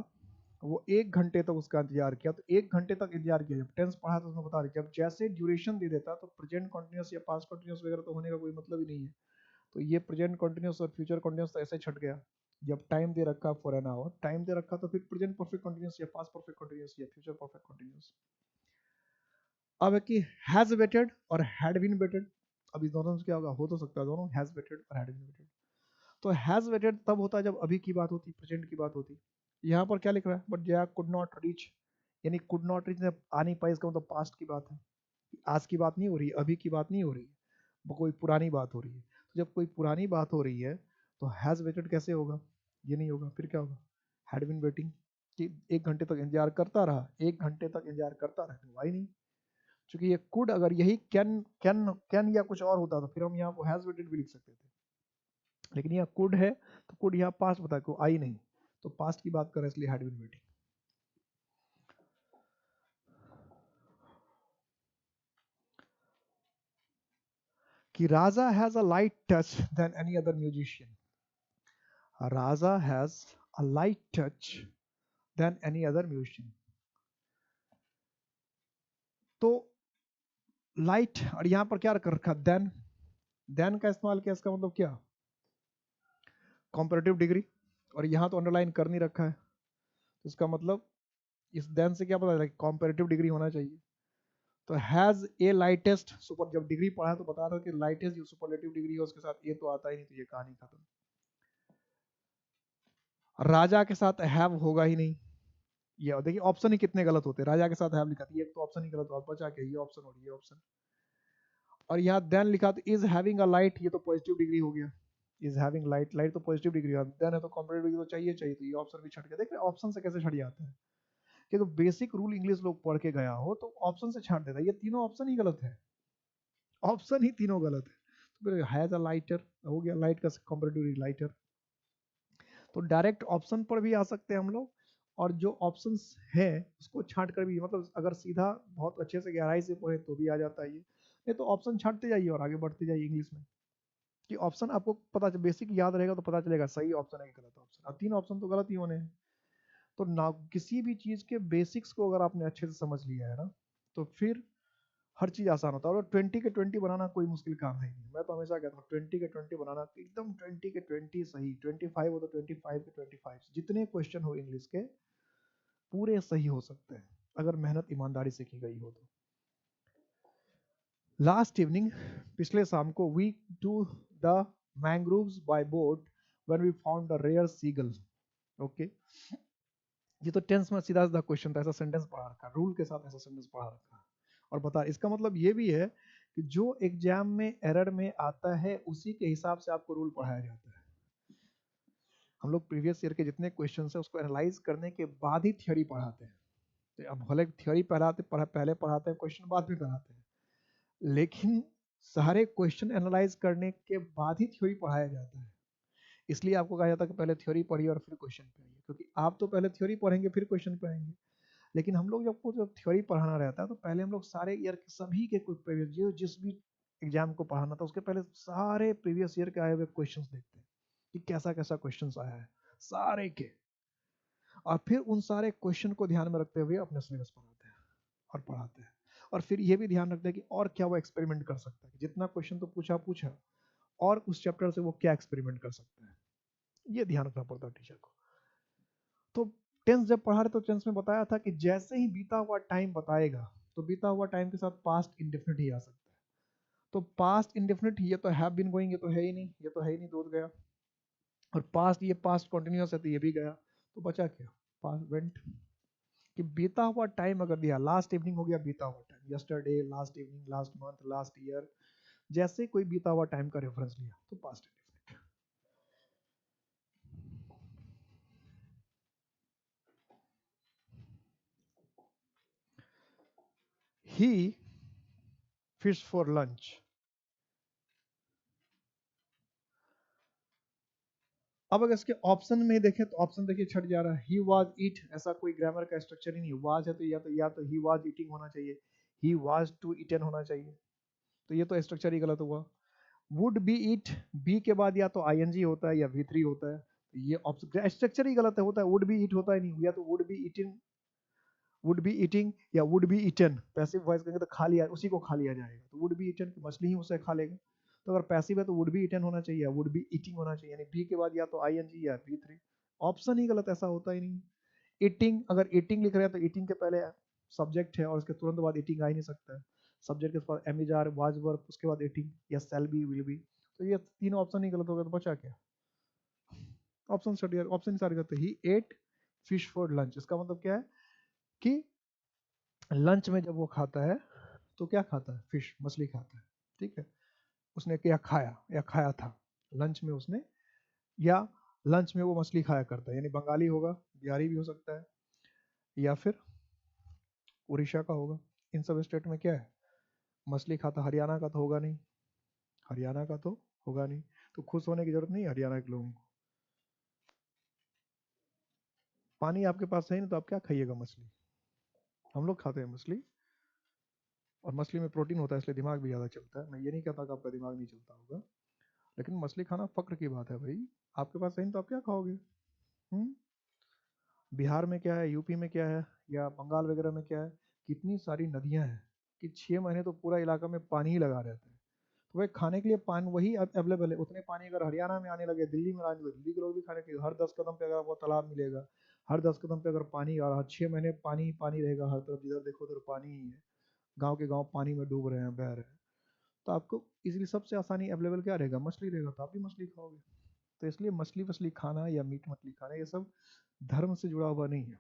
वो 1 घंटे तक उसका इंतजार किया, तो 1 घंटे तक इंतजार किया। जब टेंस पढ़ा तो उसमें बता रहे जब जैसे ड्यूरेशन दे देता तो प्रेजेंट कॉन्टिन्यूस या पास्ट कॉन्टिन्यूस वगैरह तो होने का कोई मतलब ही नहीं है। तो ये प्रेजेंट कॉन्टिन्यूस और फ्यूचर कॉन्टिन्यूस तो ऐसे छट गया। जब टाइम दे रखा फॉर एन आवर, टाइम दे रखा तो फिर प्रेजेंट परफेक्ट कॉन्टिन्यूस या पास्ट परफेक्ट कॉन्टिन्यूस या फ्यूचर परफेक्ट कॉन्टिन्यूस। अब है कि हैज वेटेड और हैड बीन वेटेड। अभी दोनों में क्या होगा, हो तो सकता है दोनों, हैज वेटेड और हैड बीन वेटेड। तो हैज वेटेड तब होता है जब अभी की बात होती, प्रेजेंट की बात होती। यहाँ पर क्या लिख रहा है, but Jaya could not reach, यानी कुड नॉट रीच आ नहीं पाई, इसका मतलब पास्ट की बात है, आज की बात नहीं हो रही, अभी की बात नहीं हो रही, वो कोई पुरानी बात हो रही है। तो जब कोई पुरानी बात हो रही है तो हैज वेटेड कैसे होगा, ये नहीं होगा, फिर क्या होगा, हैड बीन वेटिंग, कि 1 घंटे तक इंतजार करता रहा, 1 घंटे तक इंतजार करता रहा, हुआ ही नहीं। क्योंकि ये कुड अगर यही कैन कैन कैन या कुछ और होता तो फिर हम यहाँ पर हैज वेटेड भी लिख सकते थे, लेकिन यहाँ कुड है तो कुड यहाँ पास्ट बता को आई नहीं, तो पास्ट की बात कर रहे हैं इसलिए हैड बीन वेटिंग। कि Raja has a light touch than any other musician, Raja has a light touch than any other musician. तो लाइट, और यहां पर क्या कर रखा, देन का इस्तेमाल किया, इसका मतलब क्या, कंपैरेटिव डिग्री, और यहां तो अंडरलाइन कर नहीं रखा है, तो इसका मतलब इस देन से क्या पता चला, कंपैरेटिव डिग्री होना चाहिए। तो हैज ए लाइटेस्ट सुपर, जब डिग्री पढ़ा तो बता रहा कि लाइटेस्ट जो सुपरलेटिव डिग्री है उसके साथ ए तो आता ही नहीं, तो ये कहानी खत्म। राजा के साथ हैव होगा ही नहीं, ये देखिए ऑप्शन ही कितने गलत होते हैं, राजा के साथ हैव लिखा था, ये तो ऑप्शन ही गलत हुआ, बचा के ये ऑप्शन और ये ऑप्शन। और यहाँ देन लिखा तो इज हैविंग अ लाइट, ये तो पॉजिटिव डिग्री हो गया, इज हैविंग लाइट, लाइट तो पॉजिटिव डिग्री है, देन है तो कंपैरेटिव डिग्री तो चाहिए चाहिए, तो ये ऑप्शन भी छट गया। देख रहे ऑप्शन से कैसे छट जाता है, क्योंकि बेसिक रूल इंग्लिश लोग पढ़ के गया हो तो ऑप्शन से छाट देता है, ये तीनों ऑप्शन ही गलत है, ऑप्शन ही तीनों गलत है। तो फिर हैज अ लाइटर हो गया, लाइट का कंपैरेटिव लाइटर। तो डायरेक्ट ऑप्शन पर भी आ सकते हैं हम लोग, और जो ऑप्शंस है उसको छांट कर भी, मतलब अगर सीधा बहुत अच्छे से गहराई से पढ़े तो भी आ जाता है ये, नहीं तो ऑप्शन छांटते जाइए और आगे बढ़ते जाइए इंग्लिश में, कि ऑप्शन आपको पता बेसिक याद रहेगा तो पता चलेगा सही ऑप्शन है कि गलत ऑप्शन, अब 3 ऑप्शन तो गलत ही होने हैं। तो ना किसी भी चीज के बेसिक्स को अगर आपने अच्छे से समझ लिया है ना, तो फिर हर चीज आसान होता है। और 20 के 20 बनाना कोई मुश्किल काम है नहीं, मैं तो हमेशा कहता हूँ 20 के 20 बनाना एकदम, 20 के 20 सही, 25 हो तो 25 के 25, जितने क्वेश्चन हो इंग्लिश के पूरे सही हो सकते हैं अगर मेहनत ईमानदारी से की गई हो तो। लास्ट इवनिंग, पिछले शाम को, we to the mangroves by boat when we found a rare seagull. Okay, ये तो टेंस में सीधा सीधा क्वेश्चन था, ऐसा सेंटेंस पढ़ा रखा, रूल के साथ ऐसा सेंटेंस पढ़ा रखा। और बता, इसका मतलब ये भी है कि जो एग्जाम में एरर में आता है उसी के हिसाब से आपको रूल पढ़ाया जाता है। हम लोग प्रीवियस ईयर के जितने क्वेश्चन है उसको एनालाइज करने के बाद ही थ्योरी पढ़ाते हैं। तो अब भले थ्योरी पहले पढ़ाते हैं, क्वेश्चन बाद में पढ़ाते हैं, लेकिन सारे क्वेश्चन एनालाइज करने के बाद ही थ्योरी पढ़ाया जाता है। इसलिए आपको कहा जाता है कि पहले थ्योरी पढ़िए और फिर क्वेश्चन पे आइए, क्योंकि आप तो पहले थ्योरी पढ़ेंगे फिर क्वेश्चन पे आएंगे, लेकिन हम लोग जब थ्योरी पढ़ाना रहता है तो पहले हम लोग सारे ईयर के सभी के कुछ प्रीवियस, जो जिस भी एग्जाम को पढ़ाना था उसके पहले सारे प्रीवियस ईयर के आए हुए क्वेश्चंस देखते हैं कि कैसा कैसा क्वेश्चंस आया है सारे के, और फिर उन सारे क्वेश्चन को ध्यान में रखते हुए अपने सिलेबस बनाते हैं और पढ़ाते हैं। और फिर ये भी ध्यान रखते हैं कि और क्या वो एक्सपेरिमेंट कर सकता है, जितना क्वेश्चन तो पूछा पूछा, और उस चैप्टर से वो क्या एक्सपेरिमेंट कर सकता है, ये ध्यान रखना पड़ता है टीचर को। तो टेंस जब पढ़ा रहे तो टेंस में बताया था कि जैसे ही बीता हुआ टाइम बताएगा तो बीता हुआ टाइम के साथ पास्ट इंडेफिनिट ही आ सकता है। तो पास्ट इंडेफिनिट, ये तो हैव बीन गोइंग, ये तो है ही नहीं, ये तो है ही नहीं, दूध गया। और पास्ट, ये पास्ट कंटिन्यूअस है तो ये भी गया, तो बचा क्या, पास्ट वेंट। कि बीता हुआ टाइम अगर दिया, लास्ट इवनिंग हो गया बीता हुआ time, yesterday, last evening, last month, last year, जैसे कोई बीता हुआ टाइम का रेफरेंस लिया तो past indefinite. He fish for lunch. अब अगर इसके ऑप्शन में देखें तो ऑप्शन देखिए छट जा रहा है, ही वाज ईट, ऐसा कोई ग्रामर का स्ट्रक्चर ही नहीं, वाज है तो या तो ही वाज ईटिंग होना चाहिए, ही वाज टू ईटन होना चाहिए, तो ये तो स्ट्रक्चर ही गलत हुआ। वुड बी ईट, बी के बाद या तो आईएनजी होता है या V3 होता है, ये ऑप्शन स्ट्रक्चर ही गलत है, होता है वुड बी ईट होता ही नहीं, या तो would be eating, would be eating या would be eaten, passive voice करेंगे तो खा लिया, उसी को खा लिया जाएगा, तो वुड बी ईटन की मछली ही उसे खा लेगा। तो अगर पैसिव है तो वुड बी ईटन होना चाहिए, वुड बी ईटिंग होना चाहिए, यानी बी के बाद या तो आईएनजी या V3। ऑप्शन ही गलत, ऐसा होता ही नहीं। ईटिंग, अगर ईटिंग लिख रहे हैं तो ईटिंग के पहले सब्जेक्ट है और उसके तुरंत बाद ईटिंग आ ही नहीं सकता है। सब्जेक्ट के बाद एमिजार वाज वर्ब, उसके बाद ईटिंग या सेल बी विल बी, तो ये तीनों ऑप्शन ही गलत हो गए, तो बचा क्या? ऑप्शन स्टडी, ऑप्शन सारे गलत है। ही एट फिश फॉर लंच, इसका मतलब क्या है कि लंच में जब वो खाता है तो क्या खाता है? फिश, मछली खाता है, ठीक है। उसने क्या खाया या खाया था लंच में उसने, या लंच में वो मछली खाया करता है, यानी बंगाली होगा, बिहारी भी हो सकता है, या फिर उड़ीसा का होगा। इन सब स्टेट में क्या है? मछली खाता। हरियाणा का तो होगा नहीं, हरियाणा का तो होगा नहीं, तो खुश होने की जरूरत नहीं है हरियाणा के लोगों को। पानी आपके पास है ही नहीं तो आप क्या खाइएगा मछली? हम लोग खाते हैं मछली, और मछली में प्रोटीन होता है इसलिए दिमाग भी ज़्यादा चलता है। मैं ये नहीं कहता कि आपका दिमाग नहीं चलता होगा, लेकिन मछली खाना फक्र की बात है भाई। आपके पास है नहीं तो आप क्या खाओगे? हम्म? बिहार में क्या है, यूपी में क्या है, या बंगाल वगैरह में क्या है, कितनी सारी नदियां हैं कि 6 महीने तो पूरा इलाका में पानी ही लगा रहता है। तो भाई खाने के लिए पानी वही अवेलेबल है, उतने पानी अगर हरियाणा में आने लगे, दिल्ली में आने लगे, दिल्ली के लोग भी खाने के लिए हर 10 कदम पे अगर आपको तालाब मिलेगा, हर 10 कदम पे अगर पानी आ रहा, 6 महीने पानी ही पानी रहेगा, हर तरफ जिधर देखो उधर पानी ही है, गाँव के गाँव पानी में डूब रहे हैं, बह रहे हैं, तो आपको इसलिए सबसे आसानी अवेलेबल क्या रहेगा? मछली रहेगा, तो आप भी मछली खाओगे। तो इसलिए मछली वछली खाना या मीट मछली खाना ये सब धर्म से जुड़ा हुआ नहीं है,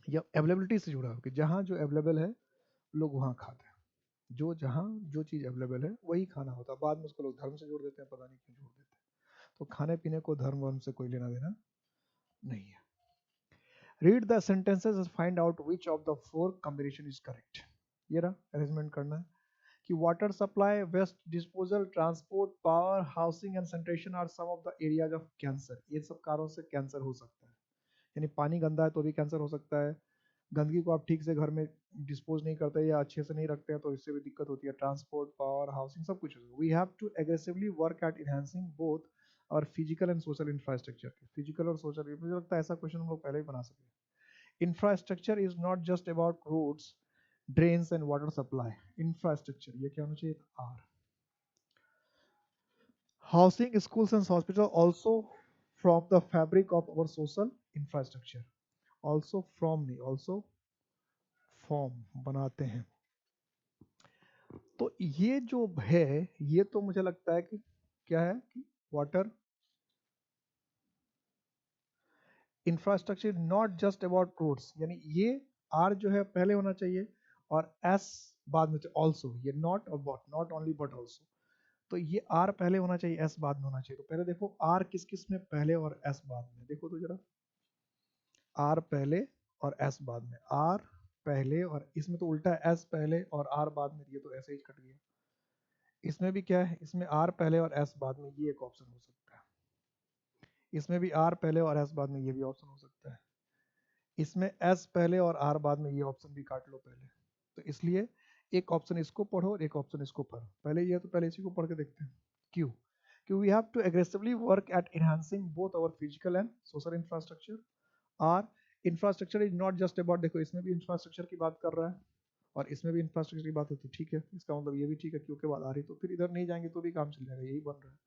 या अवेलेबिलिटी से जुड़ा हुआ, कि जहाँ जो अवेलेबल है लोग वहाँ खाते हैं, जो जहाँ जो चीज़ अवेलेबल है वही खाना होता है। बाद में उसको लोग धर्म से जोड़ देते हैं, पता नहीं क्यों जोड़ देते हैं। तो खाने पीने को धर्म वर्म से कोई लेना देना नहीं है। Read the sentences, find out which of the four combination is correct. ये रहा, अरेंजमेंट करना है कि water supply, waste disposal, transport, power, housing and sanitation are some of the areas of cancer. ये सब कारणों से कैंसर हो सकता है, यानी पानी गंदा है तो भी कैंसर हो सकता है, गंदगी को आप ठीक से घर में डिस्पोज नहीं करते या अच्छे से नहीं रखते हैं तो इससे भी दिक्कत होती है, ट्रांसपोर्ट, पावर, हाउसिंग, सब कुछ। We have to aggressively work at enhancing both और physical and social infrastructure. Physical और सोशल, मुझे लगता है ऐसा क्वेश्चन हम लोग पहले ही बना सके। Infrastructure is not just about roads, drains and water supply. Infrastructure ये क्या होना चाहिए? Are. Housing, schools and hospital also from the fabric of our social infrastructure। also from नहीं, also form बनाते हैं। तो ये जो है, ये तो मुझे लगता है कि क्या है कि water infrastructure is not just about roads, यानी ये आर जो है पहले होना चाहिए और एस बाद में, ऑल्सो, ये not about, not only but also, तो ये आर पहले होना चाहिए, एस बाद में होना चाहिए। तो पहले देखो आर किस किस में पहले और एस बाद में, देखो तो जरा, आर पहले और एस बाद में, आर पहले और इसमें तो उल्टा है, एस पहले और आर बाद में, ये तो ऐसे ही कट गया। इसमें भी क्या है, इसमें आर पहले और एस बाद में, ये एक ऑप्शन हो सकता है। इसमें भी आर पहले और एस बाद में, ये भी ऑप्शन हो सकता है। इसमें एस पहले और आर बाद में, ये ऑप्शन भी काट लो पहले। तो इसलिए एक ऑप्शन इसको पढ़ो और एक ऑप्शन इसको पढ़ो, पहले ये तो पहले इसी को पढ़ के देखते हैं। क्यों? क्यों we have to aggressively work at enhancing both our physical and social infrastructure. Are infrastructure is not just about, देखो इसमें भी इंफ्रास्ट्रक्चर की बात कर रहा है और इसमें भी इंफ्रास्ट्रक्चर की बात है, तो ठीक है, इसका मतलब ये भी ठीक है, क्योंकि बात आ रही, तो फिर इधर नहीं जाएंगे तो भी काम चल जाएगा, यही बन रहा है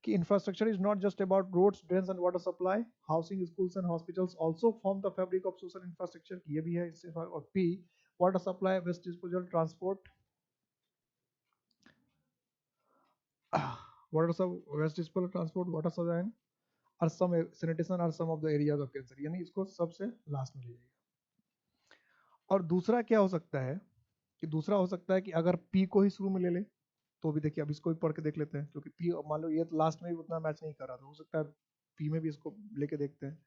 कि infrastructure is not just about roads, drains and water supply, housing, schools and hospitals also form the fabric of social infrastructure, ये भी है इससे। और P, water supply, waste disposal, transport, waste disposal, transport, water supply are some, sanitation are some of the areas of cancer, यानी इसको सबसे last में ले जाइए। और दूसरा क्या हो सकता है कि दूसरा हो सकता है कि अगर P को ही शुरू में ले ले, तो भी देखिए, अब इसको भी पढ़ के देख लेते हैं, क्योंकि P मान लो ये लास्ट में भी उतना मैच नहीं कर रहा था, हो सकता है P में भी इसको लेके देखते हैं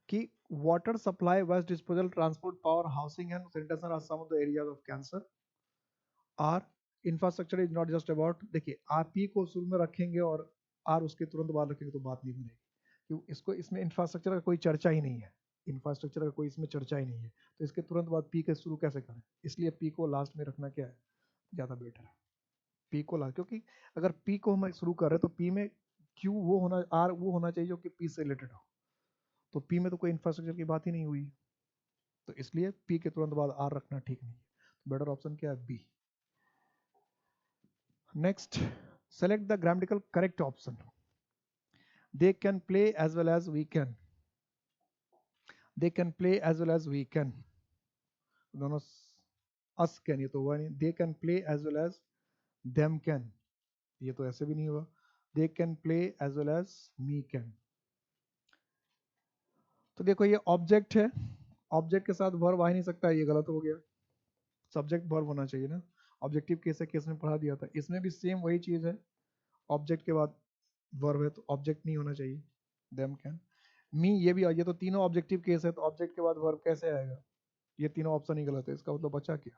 कि water supply, waste disposal, transport, power, housing and sanitation are some of the areas of cancer. Are infrastructure is not just about, देखिए आप ही को शुरू में रखेंगे और आर उसके तुरंत बाद रखेंगे तो बात नहीं बनेगी, क्यों? इसको इसमें इंफ्रास्ट्रक्चर का कोई चर्चा ही नहीं है। इंफ्रास्ट्रक्चर का कोई इसमें चर्चा ही नहीं है, तो इसके तुरंत बाद पी के शुरू कैसे करें, इसलिए पी को लास्ट में रखना क्या है, ज़्यादा बेटर है। पी को लास्ट, क्योंकि अगर पी को हम शुरू कर रहे हैं तो पी में क्यू वो होना, आर वो होना चाहिए जो कि पी से रिलेटेड हो, तो पी में तो कोई इंफ्रास्ट्रक्चर की बात ही नहीं हुई, तो इसलिए पी के तुरंत बाद आर रखना ठीक नहीं है। बेटर ऑप्शन क्या है, B. Next, select the grammatical correct option. They can play as well as we can, they can play as well as we can, दोनों अस कैन, ये तो हुआ नहीं, they can play as well as them can, ये तो ऐसे भी नहीं हुआ, they can play as well as me can. तो देखो ये ऑब्जेक्ट है, ऑब्जेक्ट के साथ वर्ब आ ही नहीं सकता, ये गलत हो गया, सब्जेक्ट वर्ब होना चाहिए ना, ऑब्जेक्टिव केस है, केस में पढ़ा दिया था, इसमें भी सेम वही चीज है, ऑब्जेक्ट के बाद वर्ब है तो ऑब्जेक्ट नहीं होना चाहिए, देम कैन। मी ये भी, ये तो तीनों ऑब्जेक्टिव केस है, तो ऑब्जेक्ट के बाद वर्ब कैसे आएगा, ये तीनों ऑप्शन ही गलत है, इसका मतलब बचा क्या,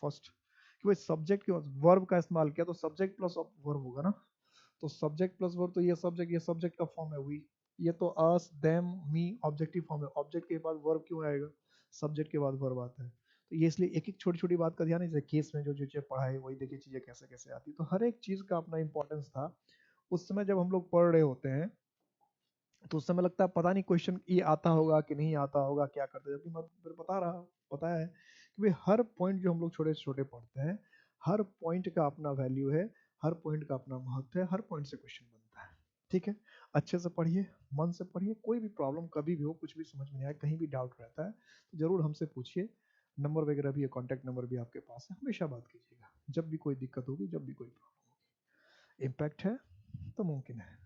फर्स्ट, कि भाई सब्जेक्ट के बाद वर्ब का इस्तेमाल किया तो सब्जेक्ट प्लस वर्ब होगा ना, तो सब्जेक्ट प्लस वर्ब, तो ये सब्जेक्ट का फॉर्म है वी, ये तो अस देम मी ऑब्जेक्टिव फॉर्म है, ऑब्जेक्ट के बाद वर्ब क्यों आएगा, सब्जेक्ट के बाद वर्ब आता है, तो ये इसलिए एक एक छोटी छोटी बात का ध्यान है, जैसे केस में जो जो चीज़ें पढ़ाई वही देखिए चीज़ें कैसे कैसे आती, तो हर एक चीज़ का अपना इंपॉर्टेंस था। उस समय जब हम लोग पढ़ रहे होते हैं तो उस समय लगता है पता नहीं क्वेश्चन ये आता होगा कि नहीं आता होगा, क्या करते हैं, जबकि मैं फिर पता है कि भाई हर पॉइंट जो हम लोग छोटे छोटे पढ़ते हैं, हर पॉइंट का अपना वैल्यू है, हर पॉइंट का अपना महत्व है, हर पॉइंट से क्वेश्चन बनता है। ठीक है, अच्छे से पढ़िए, मन से पढ़िए, कोई भी प्रॉब्लम कभी भी हो, कुछ भी समझ में नहीं आए, कहीं भी डाउट रहता है तो जरूर हमसे पूछिए, नंबर वगैरह भी है, कॉन्टैक्ट नंबर भी आपके पास है, हमेशा बात कीजिएगा जब भी कोई दिक्कत होगी, जब भी कोई प्रॉब्लम होगी। इम्पैक्ट है तो मुमकिन है,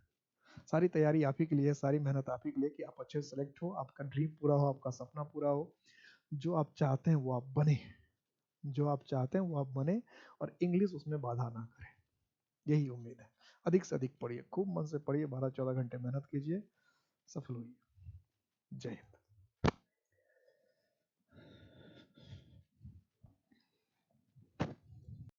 सारी तैयारी आप ही के लिए, सारी मेहनत आप ही के लिए कि आप अच्छे सेलेक्ट हो, आपका ड्रीम पूरा हो, आपका सपना पूरा हो, जो आप चाहते हैं वो आप बने, जो आप चाहते हैं वो आप बने, और इंग्लिश उसमें बाधा ना करे, यही उम्मीद है। अधिक से अधिक पढ़िए, खूब मन से पढ़िए, 12-14 घंटे मेहनत कीजिए, सफल होइए। जय हिंद।